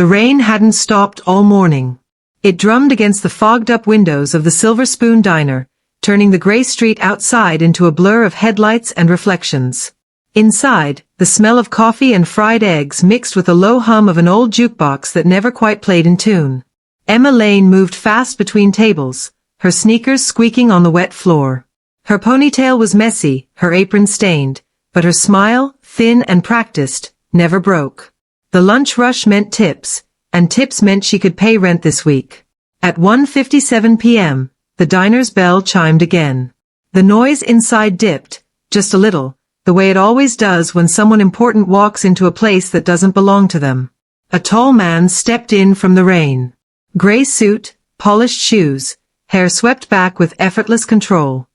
The rain hadn't stopped all morning. It drummed against the fogged-up windows of the Silver Spoon diner, turning the gray street outside into a blur of headlights and reflections. Inside, the smell of coffee and fried eggs mixed with the low hum of an old jukebox that never quite played in tune. Emma Lane moved fast between tables, her sneakers squeaking on the wet floor. Her ponytail was messy, her apron stained, but her smile, thin and practiced, never broke. The lunch rush meant tips, and tips meant she could pay rent this week. At 1:57 p.m., the diner's bell chimed again. The noise inside dipped, just a little, the way it always does when someone important walks into a place that doesn't belong to them. A tall man stepped in from the rain. Gray suit, polished shoes, hair swept back with effortless control.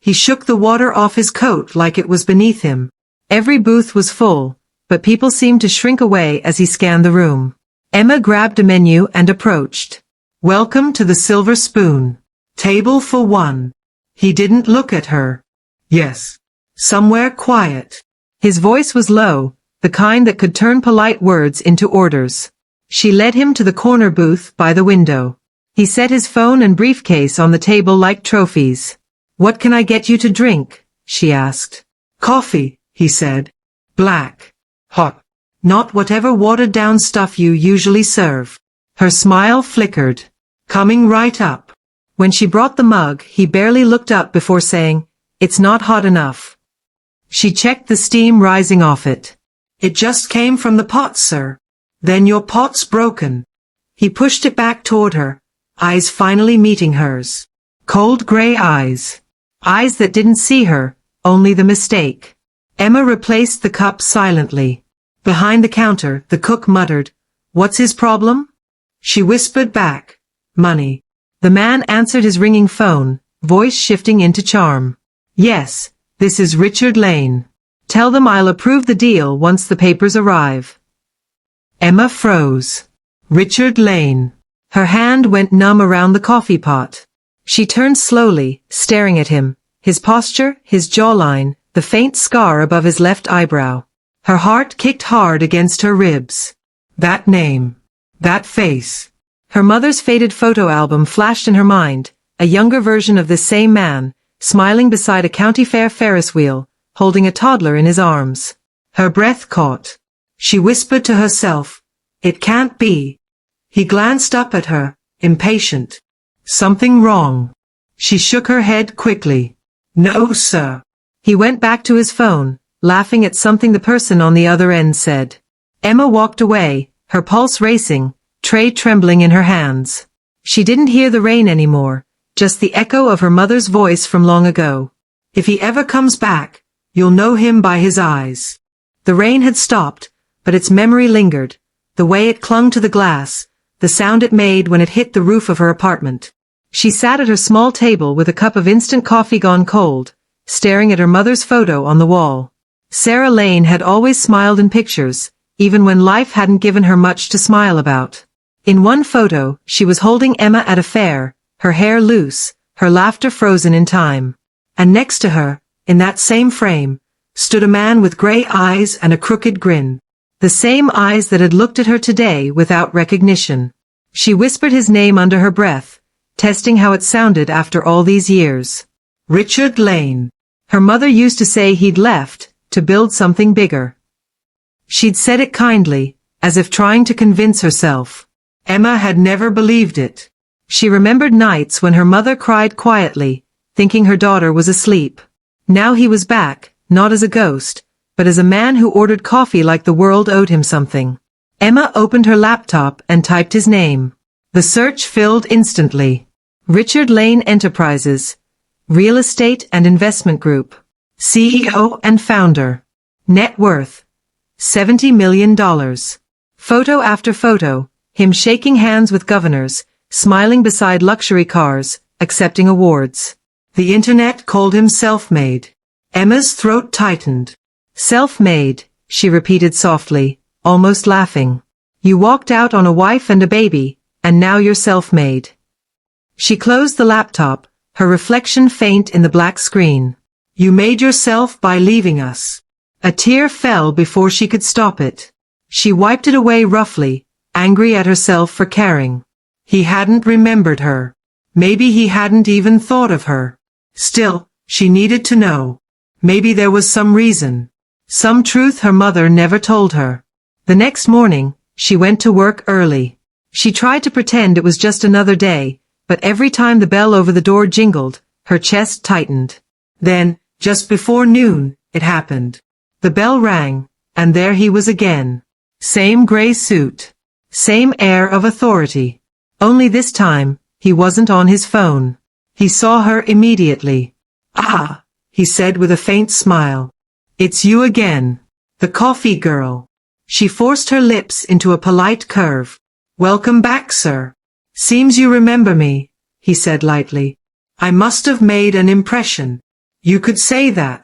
He shook the water off his coat like it was beneath him. Every booth was full, but people seemed to shrink away as he scanned the room. Emma grabbed a menu and approached. "Welcome to the Silver Spoon. Table for one." He didn't look at her. "Yes. Somewhere quiet." His voice was low, the kind that could turn polite words into orders. She led him to the corner booth by the window. He set his phone and briefcase on the table like trophies. "What can I get you to drink?" she asked. "Coffee," he said. "Black. Hot. Not whatever watered-down stuff you usually serve." Her smile flickered. "Coming right up." When she brought the mug, he barely looked up before saying, "It's not hot enough." She checked the steam rising off it. "It just came from the pot, sir." "Then your pot's broken." He pushed it back toward her, eyes finally meeting hers. Cold gray eyes. Eyes that didn't see her, only the mistake. Emma replaced the cup silently. Behind the counter, the cook muttered, "What's his problem?" She whispered back, "Money." The man answered his ringing phone, voice shifting into charm. "Yes, this is Richard Lane. Tell them I'll approve the deal once the papers arrive." Emma froze. Richard Lane. Her hand went numb around the coffee pot. She turned slowly, staring at him, his posture, his jawline, the faint scar above his left eyebrow. Her heart kicked hard against her ribs. That name. That face. Her mother's faded photo album flashed in her mind, a younger version of this same man, smiling beside a county fair Ferris wheel, holding a toddler in his arms. Her breath caught. She whispered to herself, "It can't be." He glanced up at her, impatient. "Something wrong?" She shook her head quickly. "No, sir." He went back to his phone, laughing at something the person on the other end said. Emma walked away, her pulse racing, tray trembling in her hands. She didn't hear the rain anymore, just the echo of her mother's voice from long ago. "If he ever comes back, you'll know him by his eyes." The rain had stopped, but its memory lingered, the way it clung to the glass, the sound it made when it hit the roof of her apartment. She sat at her small table with a cup of instant coffee gone cold, staring at her mother's photo on the wall. Sarah Lane had always smiled in pictures, even when life hadn't given her much to smile about. In one photo, she was holding Emma at a fair, her hair loose, her laughter frozen in time. And next to her, in that same frame, stood a man with gray eyes and a crooked grin. The same eyes that had looked at her today without recognition. She whispered his name under her breath, testing how it sounded after all these years. Richard Lane. Her mother used to say he'd left, to build something bigger. She'd said it kindly, as if trying to convince herself. Emma had never believed it. She remembered nights when her mother cried quietly, thinking her daughter was asleep. Now he was back, not as a ghost, but as a man who ordered coffee like the world owed him something. Emma opened her laptop and typed his name. The search filled instantly. Richard Lane Enterprises. Real Estate and Investment Group. CEO and founder. Net worth. $70 million. Photo after photo, him shaking hands with governors, smiling beside luxury cars, accepting awards. The internet called him self-made. Emma's throat tightened. Self-made, she repeated softly, almost laughing. You walked out on a wife and a baby, and now you're self-made. She closed the laptop, her reflection faint in the black screen. You made yourself by leaving us. A tear fell before she could stop it. She wiped it away roughly, angry at herself for caring. He hadn't remembered her. Maybe he hadn't even thought of her. Still, she needed to know. Maybe there was some reason. Some truth her mother never told her. The next morning, she went to work early. She tried to pretend it was just another day, but every time the bell over the door jingled, her chest tightened. Then, just before noon, it happened. The bell rang, and there he was again. Same gray suit. Same air of authority. Only this time, he wasn't on his phone. He saw her immediately. "Ah," he said with a faint smile. "It's you again. The coffee girl." She forced her lips into a polite curve. "Welcome back, sir. Seems you remember me," he said lightly. "I must have made an impression. You could say that."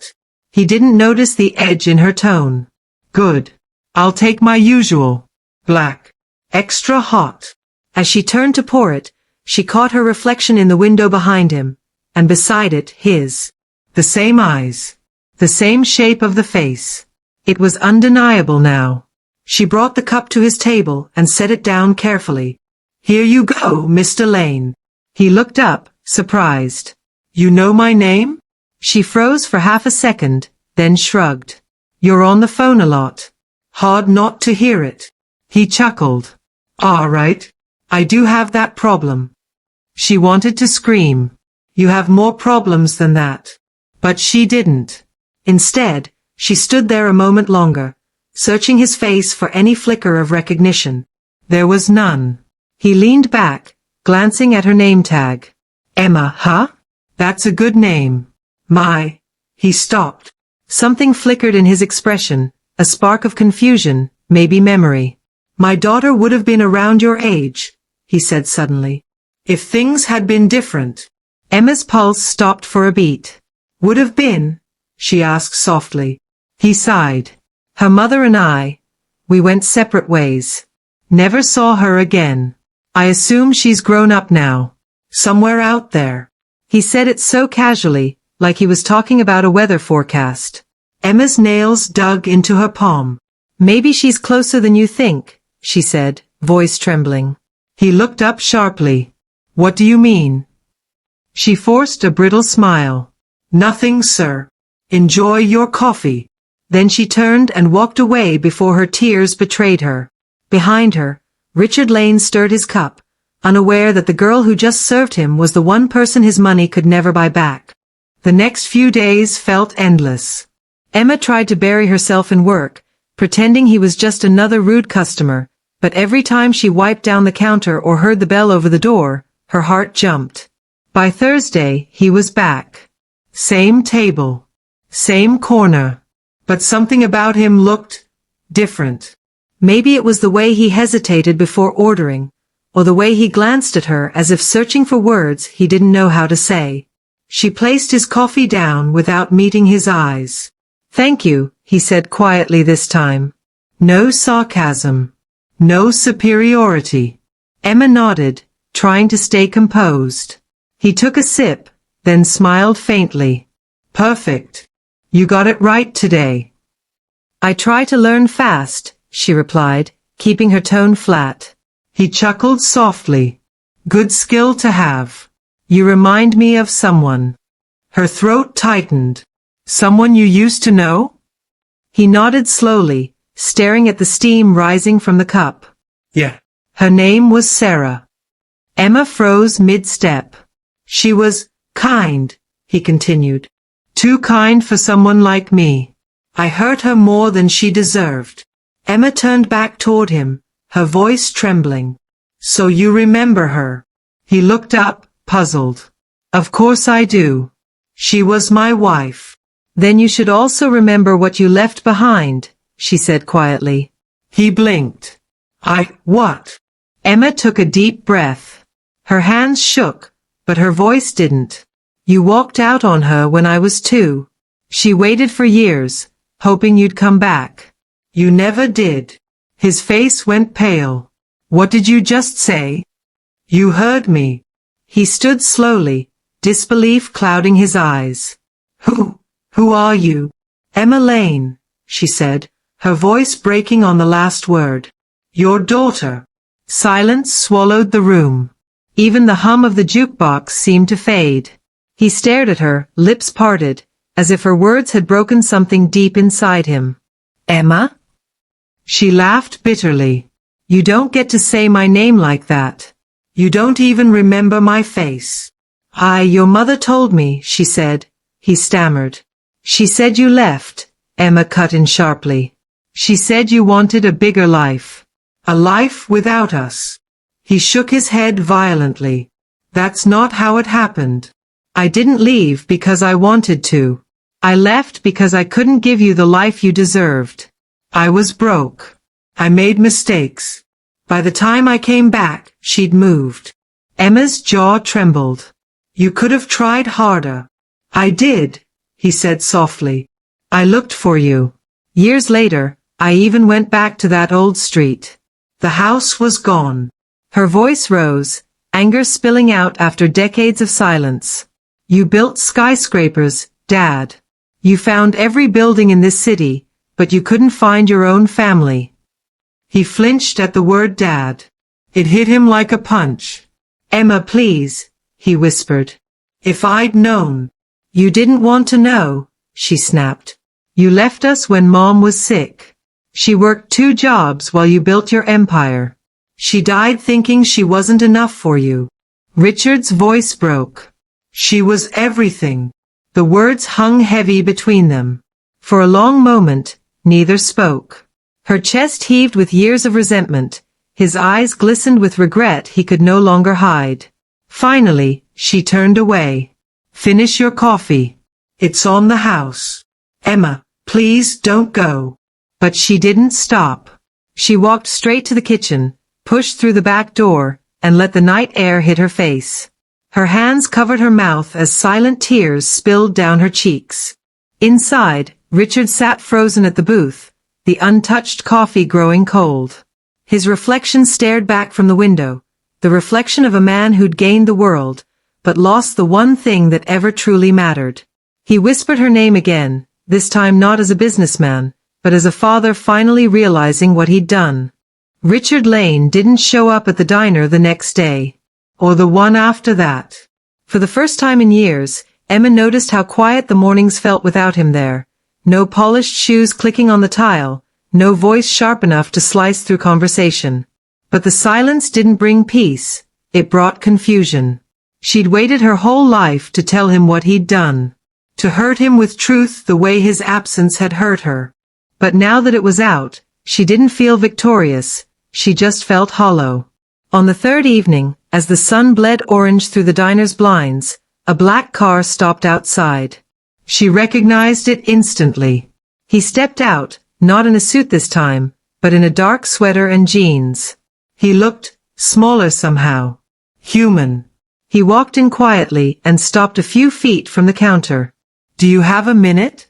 He didn't notice the edge in her tone. "Good. I'll take my usual. Black. Extra hot." As she turned to pour it, she caught her reflection in the window behind him, and beside it, his. The same eyes. The same shape of the face. It was undeniable now. She brought the cup to his table and set it down carefully. "Here you go, Mr. Lane." He looked up, surprised. "You know my name?" She froze for half a second, then shrugged. "You're on the phone a lot. Hard not to hear it." He chuckled. "All right. I do have that problem." She wanted to scream. "You have more problems than that." But she didn't. Instead, she stood there a moment longer, searching his face for any flicker of recognition. There was none. He leaned back, glancing at her name tag. "Emma, huh? That's a good name." "My..." He stopped. Something flickered in his expression, a spark of confusion, maybe memory. "My daughter would have been around your age," he said suddenly. "If things had been different." Emma's pulse stopped for a beat. "Would have been?" she asked softly. He sighed. "Her mother and we went separate ways. Never saw her again. I assume she's grown up now. Somewhere out there." He said it so casually, like he was talking about a weather forecast. Emma's nails dug into her palm. "Maybe she's closer than you think," she said, voice trembling. He looked up sharply. "What do you mean?" She forced a brittle smile. "Nothing, sir. Enjoy your coffee." Then she turned and walked away before her tears betrayed her. Behind her, Richard Lane stirred his cup, unaware that the girl who just served him was the one person his money could never buy back. The next few days felt endless. Emma tried to bury herself in work, pretending he was just another rude customer, but every time she wiped down the counter or heard the bell over the door, her heart jumped. By Thursday, he was back. Same table. Same corner. But something about him looked different. Maybe it was the way he hesitated before ordering, or the way he glanced at her as if searching for words he didn't know how to say. She placed his coffee down without meeting his eyes. "Thank you," he said quietly this time. No sarcasm. No superiority. Emma nodded, trying to stay composed. He took a sip, then smiled faintly. "Perfect. You got it right today." "I try to learn fast," she replied, keeping her tone flat. He chuckled softly. "Good skill to have. You remind me of someone." Her throat tightened. "Someone you used to know?" He nodded slowly, staring at the steam rising from the cup. "Yeah. Her name was Sarah." Emma froze mid-step. "She was kind," he continued. "Too kind for someone like me. I hurt her more than she deserved." Emma turned back toward him, her voice trembling. "So you remember her?" He looked up, puzzled. "Of course I do. She was my wife." "Then you should also remember what you left behind," she said quietly. He blinked. What?" Emma took a deep breath. Her hands shook, but her voice didn't. "You walked out on her when I was 2. She waited for years, hoping you'd come back. You never did." His face went pale. "What did you just say?" "You heard me." He stood slowly, disbelief clouding his eyes. Who are you?" "Emma Lane," she said, her voice breaking on the last word. "Your daughter." Silence swallowed the room. Even the hum of the jukebox seemed to fade. He stared at her, lips parted, as if her words had broken something deep inside him. Emma? She laughed bitterly. You don't get to say my name like that. You don't even remember my face. Your mother told me, she said. He stammered. She said you left, Emma cut in sharply. She said you wanted a bigger life. A life without us. He shook his head violently. That's not how it happened. I didn't leave because I wanted to. I left because I couldn't give you the life you deserved. I was broke. I made mistakes. By the time I came back, she'd moved. Emma's jaw trembled. You could have tried harder. I did, he said softly. I looked for you. Years later, I even went back to that old street. The house was gone. Her voice rose, anger spilling out after decades of silence. You built skyscrapers, Dad. You found every building in this city, but you couldn't find your own family. He flinched at the word Dad. It hit him like a punch. Emma, please, he whispered. If I'd known. You didn't want to know, she snapped. You left us when Mom was sick. She worked 2 jobs while you built your empire. She died thinking she wasn't enough for you. Richard's voice broke. She was everything. The words hung heavy between them. For a long moment, neither spoke. Her chest heaved with years of resentment. His eyes glistened with regret he could no longer hide. Finally, she turned away. Finish your coffee. It's on the house. Emma, please don't go. But she didn't stop. She walked straight to the kitchen, pushed through the back door, and let the night air hit her face. Her hands covered her mouth as silent tears spilled down her cheeks. Inside, Richard sat frozen at the booth, the untouched coffee growing cold. His reflection stared back from the window, the reflection of a man who'd gained the world, but lost the one thing that ever truly mattered. He whispered her name again, this time not as a businessman, but as a father finally realizing what he'd done. Richard Lane didn't show up at the diner the next day, or the one after that. For the first time in years, Emma noticed how quiet the mornings felt without him there. No polished shoes clicking on the tile, no voice sharp enough to slice through conversation. But the silence didn't bring peace, it brought confusion. She'd waited her whole life to tell him what he'd done, to hurt him with truth the way his absence had hurt her. But now that it was out, she didn't feel victorious, she just felt hollow. On the 3rd evening, as the sun bled orange through the diner's blinds, a black car stopped outside. She recognized it instantly. He stepped out, not in a suit this time, but in a dark sweater and jeans. He looked smaller somehow. Human. He walked in quietly and stopped a few feet from the counter. Do you have a minute?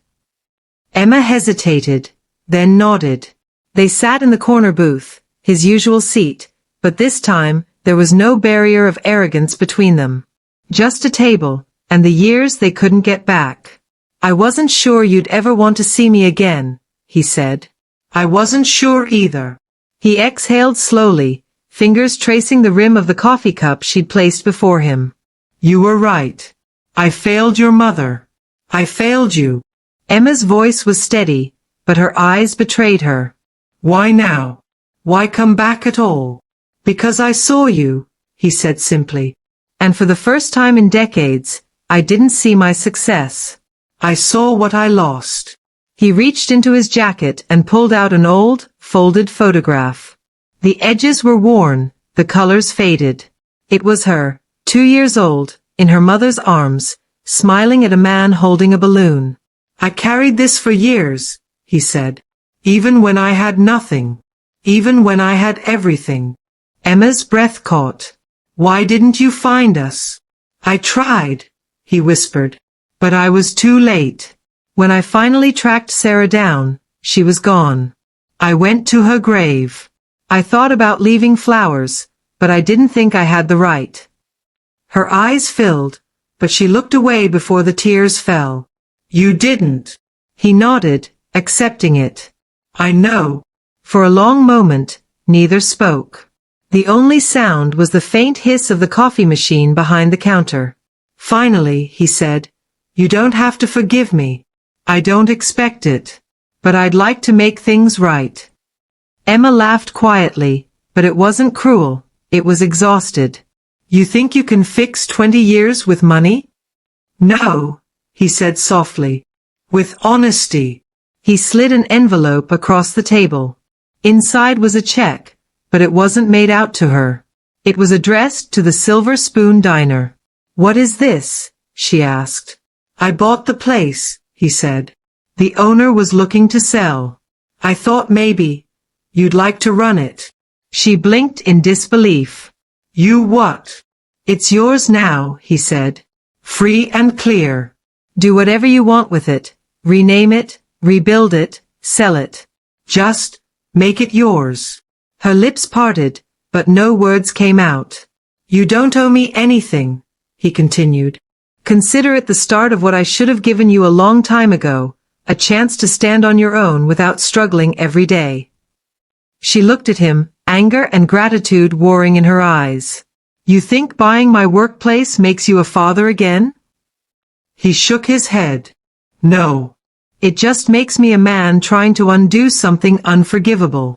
Emma hesitated, then nodded. They sat in the corner booth, his usual seat, but this time, there was no barrier of arrogance between them. Just a table, and the years they couldn't get back. I wasn't sure you'd ever want to see me again, he said. I wasn't sure either. He exhaled slowly, fingers tracing the rim of the coffee cup she'd placed before him. You were right. I failed your mother. I failed you. Emma's voice was steady, but her eyes betrayed her. Why now? Why come back at all? Because I saw you, he said simply. And for the first time in decades, I didn't see my success. I saw what I lost. He reached into his jacket and pulled out an old, folded photograph. The edges were worn, the colors faded. It was her, 2 years old, in her mother's arms, smiling at a man holding a balloon. I carried this for years, he said. Even when I had nothing. Even when I had everything. Emma's breath caught. Why didn't you find us? I tried, he whispered. But I was too late. When I finally tracked Sarah down, she was gone. I went to her grave. I thought about leaving flowers, but I didn't think I had the right. Her eyes filled, but she looked away before the tears fell. You didn't. He nodded, accepting it. I know. For a long moment, neither spoke. The only sound was the faint hiss of the coffee machine behind the counter. "Finally," he said, "you don't have to forgive me. I don't expect it. But I'd like to make things right." Emma laughed quietly, but it wasn't cruel, it was exhausted. "You think you can fix 20 years with money?" "No," he said softly. "With honesty." He slid an envelope across the table. Inside was a check, but it wasn't made out to her. It was addressed to the Silver Spoon Diner. "What is this?" she asked. "I bought the place," he said. "The owner was looking to sell. I thought maybe you'd like to run it." She blinked in disbelief. "You what?" "It's yours now," he said. "Free and clear. Do whatever you want with it. Rename it, rebuild it, sell it. Just make it yours." Her lips parted, but no words came out. "You don't owe me anything," he continued. "Consider it the start of what I should have given you a long time ago, a chance to stand on your own without struggling every day." She looked at him, anger and gratitude warring in her eyes. "You think buying my workplace makes you a father again?" He shook his head. "No. It just makes me a man trying to undo something unforgivable."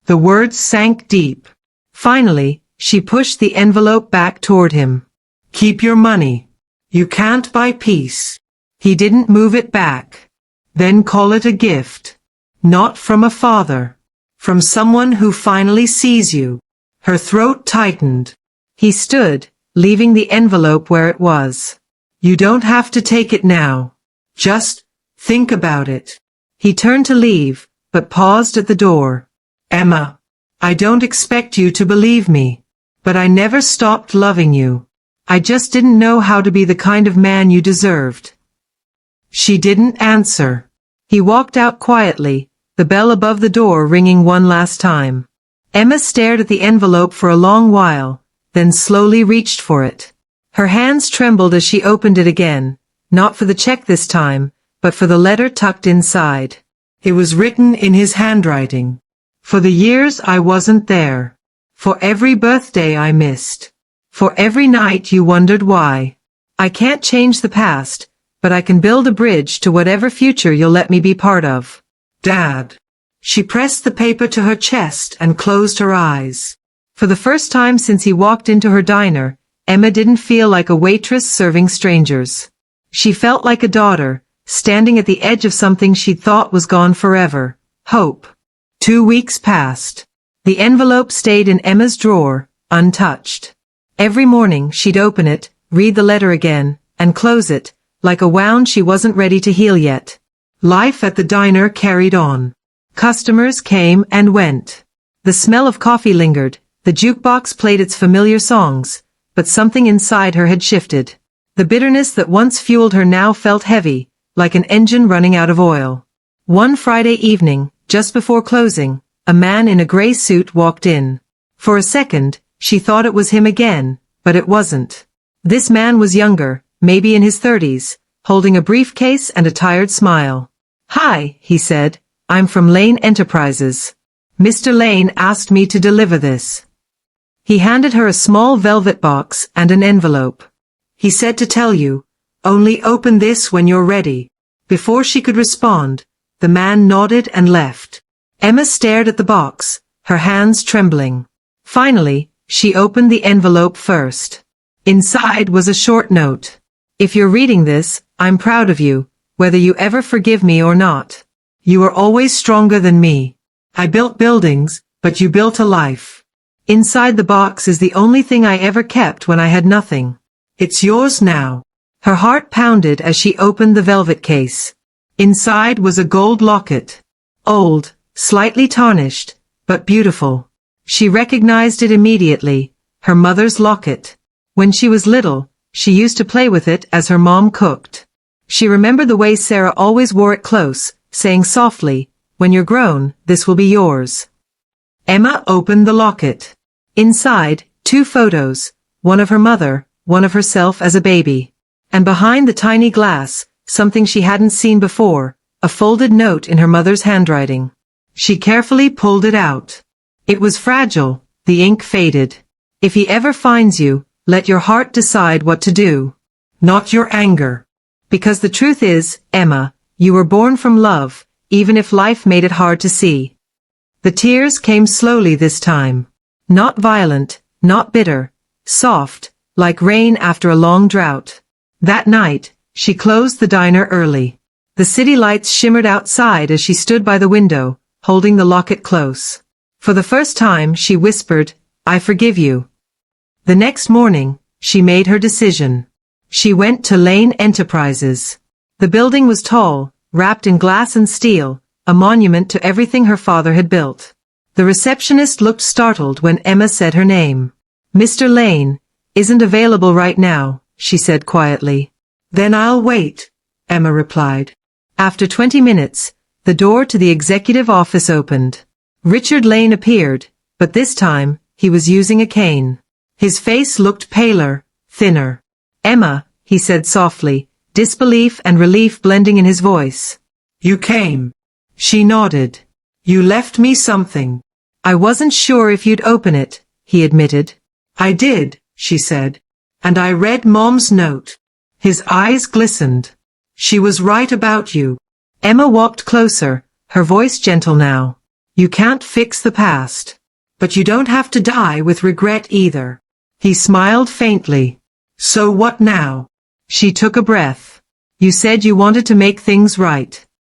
The words sank deep. Finally, she pushed the envelope back toward him. "Keep your money. You can't buy peace." He didn't move it back. "Then call it a gift. Not from a father. From someone who finally sees you." Her throat tightened. He stood, leaving the envelope where it was. "You don't have to take it now. Just think about it." He turned to leave, but paused at the door. "Emma, I don't expect you to believe me, but I never stopped loving you. I just didn't know how to be the kind of man you deserved." She didn't answer. He walked out quietly, the bell above the door ringing one last time. Emma stared at the envelope for a long while, then slowly reached for it. Her hands trembled as she opened it again, not for the check this time, but for the letter tucked inside. It was written in his handwriting. "For the years I wasn't there. For every birthday I missed. For every night you wondered why. I can't change the past, but I can build a bridge to whatever future you'll let me be part of. Dad." She pressed the paper to her chest and closed her eyes. For the first time since he walked into her diner, Emma didn't feel like a waitress serving strangers. She felt like a daughter, standing at the edge of something she'd thought was gone forever, hope. 2 weeks passed. The envelope stayed in Emma's drawer, untouched. Every morning she'd open it, read the letter again, and close it, like a wound she wasn't ready to heal yet. Life at the diner carried on. Customers came and went. The smell of coffee lingered, the jukebox played its familiar songs, but something inside her had shifted. The bitterness that once fueled her now felt heavy, like an engine running out of oil. One Friday evening, just before closing, a man in a gray suit walked in. For a second, she thought it was him again, but it wasn't. This man was younger, maybe in his 30s, holding a briefcase and a tired smile. "Hi," he said, "I'm from Lane Enterprises. Mr. Lane asked me to deliver this." He handed her a small velvet box and an envelope. "He said to tell you, only open this when you're ready." Before she could respond, the man nodded and left. Emma stared at the box, her hands trembling. Finally, she opened the envelope first. Inside was a short note. "If you're reading this, I'm proud of you, whether you ever forgive me or not. You are always stronger than me. I built buildings, but you built a life. Inside the box is the only thing I ever kept when I had nothing. It's yours now." Her heart pounded as she opened the velvet case. Inside was a gold locket. Old, slightly tarnished, but beautiful. She recognized it immediately, her mother's locket. When she was little, she used to play with it as her mom cooked. She remembered the way Sarah always wore it close, saying softly, "When you're grown, this will be yours." Emma opened the locket. Inside, 2 photos, one of her mother, one of herself as a baby. And behind the tiny glass, something she hadn't seen before, a folded note in her mother's handwriting. She carefully pulled it out. It was fragile, The ink faded. If he ever finds you, let your heart decide what to do. Not your anger. Because the truth is, Emma, you were born from love, even if life made it hard to see. The tears came slowly this time. Not violent, not bitter, soft, like rain after a long drought. That night, she closed the diner early. The city lights shimmered outside as she stood by the window, holding the locket close. For the first time, she whispered, "I forgive you." The next morning, she made her decision. She went to Lane Enterprises. The building was tall, wrapped in glass and steel, a monument to everything her father had built. The receptionist looked startled when Emma said her name. "Mr. Lane isn't available right now," she said quietly. "Then I'll wait," Emma replied. After 20 minutes, the door to the executive office opened. Richard Lane appeared, but this time, he was using a cane. His face looked paler, thinner. "Emma," he said softly, disbelief and relief blending in his voice. "You came." She nodded. "You left me something." "I wasn't sure if you'd open it," he admitted. "I did," she said. "And I read Mom's note." His eyes glistened. "She was right about you." Emma walked closer, her voice gentle now. "You can't fix the past. But you don't have to die with regret either." He smiled faintly. "So what now?" She took a breath. "You said you wanted to make things right.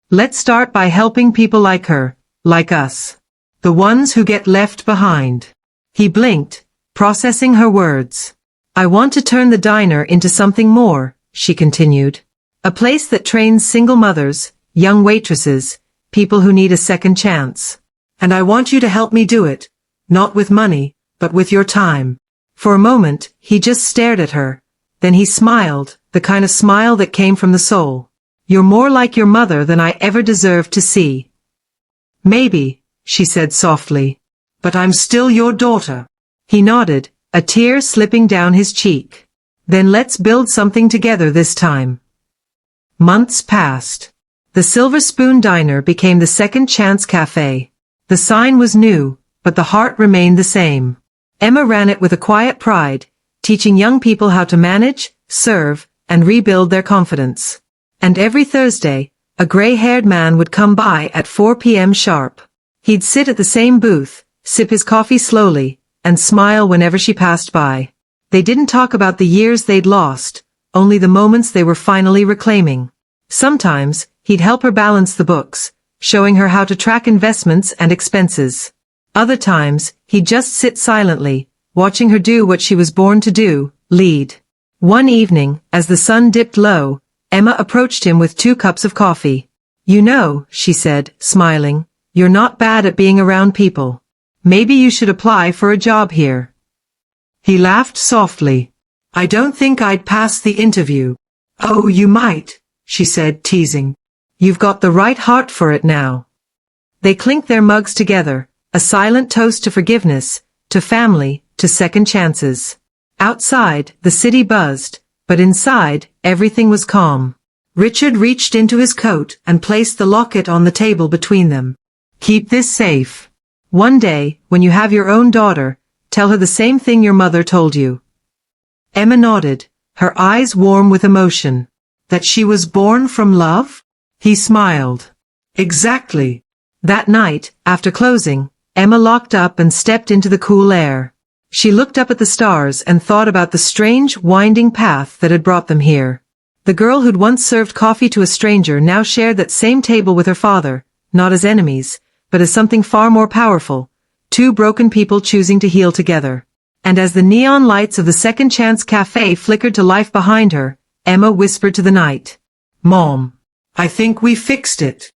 Let's start by helping people like her, like us. The ones who get left behind." He blinked, processing her words. "I want to turn the diner into something more," she continued. "A place that trains single mothers, young waitresses, people who need a second chance. And I want you to help me do it, not with money, but with your time." For a moment, he just stared at her. Then he smiled, the kind of smile that came from the soul. "You're more like your mother than I ever deserved to see." "Maybe," she said softly. "But I'm still your daughter." He nodded, a tear slipping down his cheek. "Then let's build something together this time." Months passed. The Silver Spoon Diner became the Second Chance Cafe. The sign was new, but the heart remained the same. Emma ran it with a quiet pride, teaching young people how to manage, serve, and rebuild their confidence. And every Thursday, a gray-haired man would come by at 4 p.m. sharp. He'd sit at the same booth, sip his coffee slowly, and smile whenever she passed by. They didn't talk about the years they'd lost, only the moments they were finally reclaiming. Sometimes, he'd help her balance the books, showing her how to track investments and expenses. Other times, he'd just sit silently, watching her do what she was born to do, lead. One evening, as the sun dipped low, Emma approached him with 2 cups of coffee. "You know," she said, smiling, "you're not bad at being around people. Maybe you should apply for a job here." He laughed softly. "I don't think I'd pass the interview." "Oh, you might," she said, teasing. "You've got the right heart for it now." They clinked their mugs together, a silent toast to forgiveness, to family, to second chances. Outside, the city buzzed, but inside, everything was calm. Richard reached into his coat and placed the locket on the table between them. "Keep this safe. One day, when you have your own daughter, tell her the same thing your mother told you." Emma nodded, her eyes warm with emotion. "That she was born from love?" He smiled. "Exactly." That night, after closing, Emma locked up and stepped into the cool air. She looked up at the stars and thought about the strange, winding path that had brought them here. The girl who'd once served coffee to a stranger now shared that same table with her father, not as enemies, but as something far more powerful, 2 broken people choosing to heal together. And as the neon lights of the Second Chance Cafe flickered to life behind her, Emma whispered to the night, "Mom, I think we fixed it."